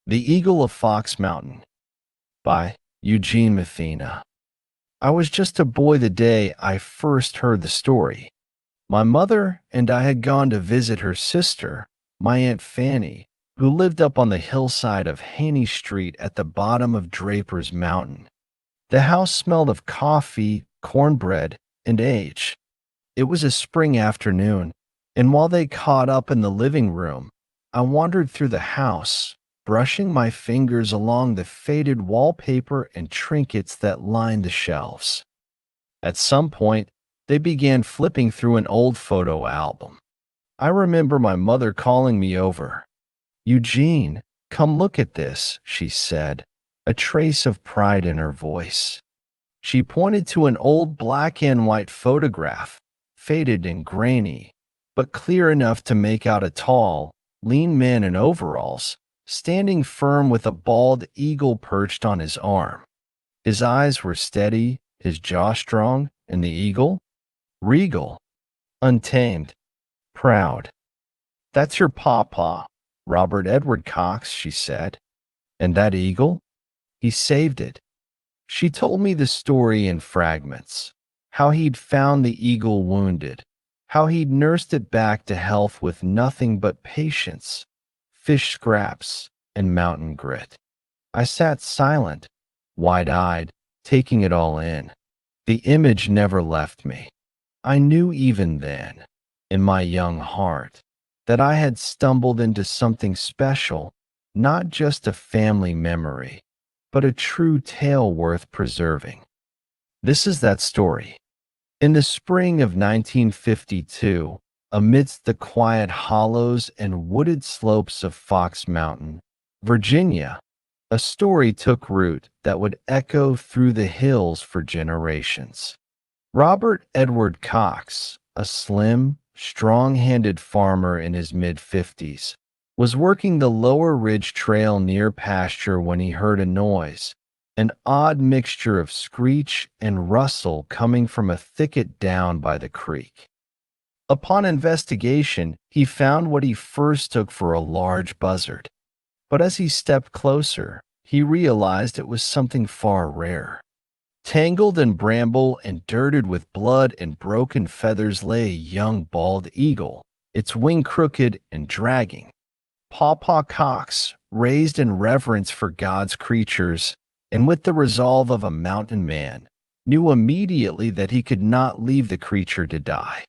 The Eagle of Fox Mountain by Eugene Mathena. I was just a boy the day I first heard the story. My mother and I had gone to visit her sister, my Aunt Fanny, who lived up on the hillside of Haney Street at the bottom of Draper's Mountain. The house smelled of coffee, cornbread, and age. It was a spring afternoon, and while they caught up in the living room, I wandered through the house, brushing my fingers along the faded wallpaper and trinkets that lined the shelves. At some point, they began flipping through an old photo album. I remember my mother calling me over. "Eugene, come look at this," she said, a trace of pride in her voice. She pointed to an old black and white photograph, faded and grainy, but clear enough to make out a tall, lean man in overalls, standing firm with a bald eagle perched on his arm. His eyes were steady, his jaw strong, and the eagle? Regal, untamed, proud. "That's your pawpaw, Robert Edward Cox," she said. "And that eagle? He saved it." She told me the story in fragments, how he'd found the eagle wounded, how he'd nursed it back to health with nothing but patience, fish scraps, and mountain grit. I sat silent, wide-eyed, taking it all in. The image never left me. I knew even then, in my young heart, that I had stumbled into something special, not just a family memory, but a true tale worth preserving. This is that story. In the spring of 1952, amidst the quiet hollows and wooded slopes of Fox Mountain, Virginia, a story took root that would echo through the hills for generations. Robert Edward Cox, a slim, strong-handed farmer in his mid-50s, was working the Lower Ridge Trail near pasture when he heard a noise, an odd mixture of screech and rustle coming from a thicket down by the creek. Upon investigation, he found what he first took for a large buzzard. But as he stepped closer, he realized it was something far rarer. Tangled in bramble and dirted with blood and broken feathers lay a young bald eagle, its wing crooked and dragging. Pawpaw Cox, raised in reverence for God's creatures, and with the resolve of a mountain man, knew immediately that he could not leave the creature to die.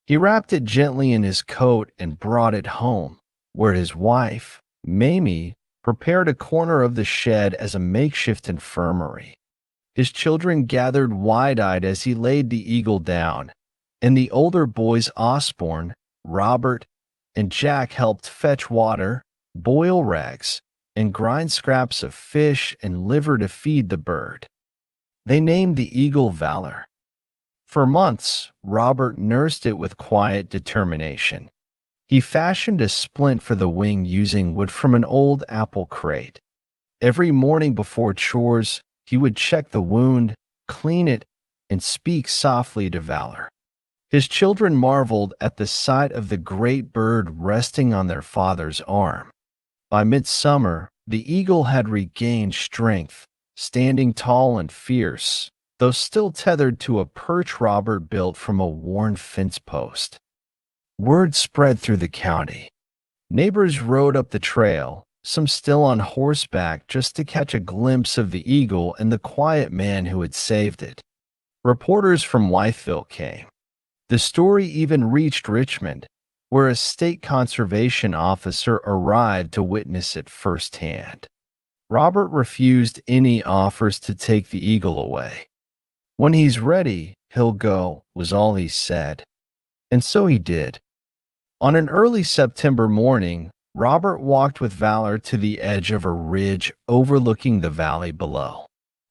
He wrapped it gently in his coat and brought it home, where his wife, Mamie, prepared a corner of the shed as a makeshift infirmary. His children gathered wide-eyed as he laid the eagle down, and the older boys Osborne, Robert, and Jack helped fetch water, boil rags, and grind scraps of fish and liver to feed the bird. They named the eagle Valor. For months, Robert nursed it with quiet determination. He fashioned a splint for the wing using wood from an old apple crate. Every morning before chores, he would check the wound, clean it, and speak softly to Valor. His children marveled at the sight of the great bird resting on their father's arm. By midsummer, the eagle had regained strength, standing tall and fierce, though still tethered to a perch Robert built from a worn fence post. Word spread through the county. Neighbors rode up the trail, some still on horseback just to catch a glimpse of the eagle and the quiet man who had saved it. Reporters from Wytheville came. The story even reached Richmond, where a state conservation officer arrived to witness it firsthand. Robert refused any offers to take the eagle away. "When he's ready, he'll go," was all he said. And so he did. On an early September morning, Robert walked with Valor to the edge of a ridge overlooking the valley below.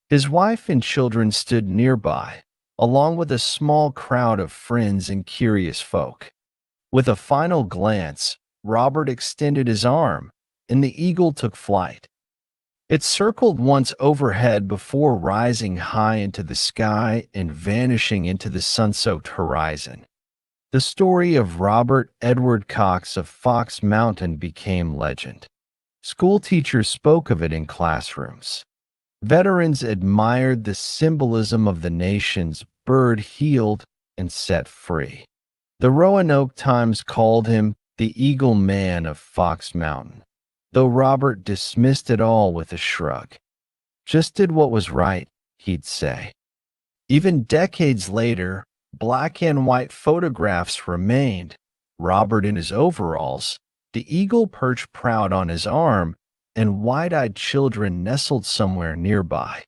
His wife and children stood nearby, along with a small crowd of friends and curious folk. With a final glance, Robert extended his arm, and the eagle took flight. It circled once overhead before rising high into the sky and vanishing into the sun-soaked horizon. The story of Robert Edward Cox of Fox Mountain became legend. School teachers spoke of it in classrooms. Veterans admired the symbolism of the nation's bird healed and set free. The Roanoke Times called him the Eagle Man of Fox Mountain, though Robert dismissed it all with a shrug. Just did what was right, he'd say. Even decades later, black and white photographs remained. Robert in his overalls, the eagle perched proud on his arm, and wide-eyed children nestled somewhere nearby.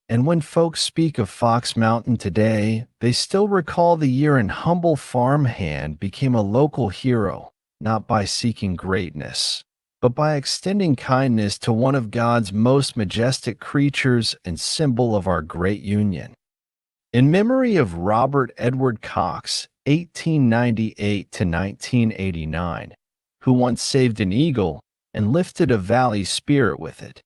And when folks speak of Fox Mountain today, they still recall the year an humble farmhand became a local hero, not by seeking greatness, but by extending kindness to one of God's most majestic creatures and symbol of our great union. In memory of Robert Edward Cox, 1898 to 1989, who once saved an eagle and lifted a valley spirit with it,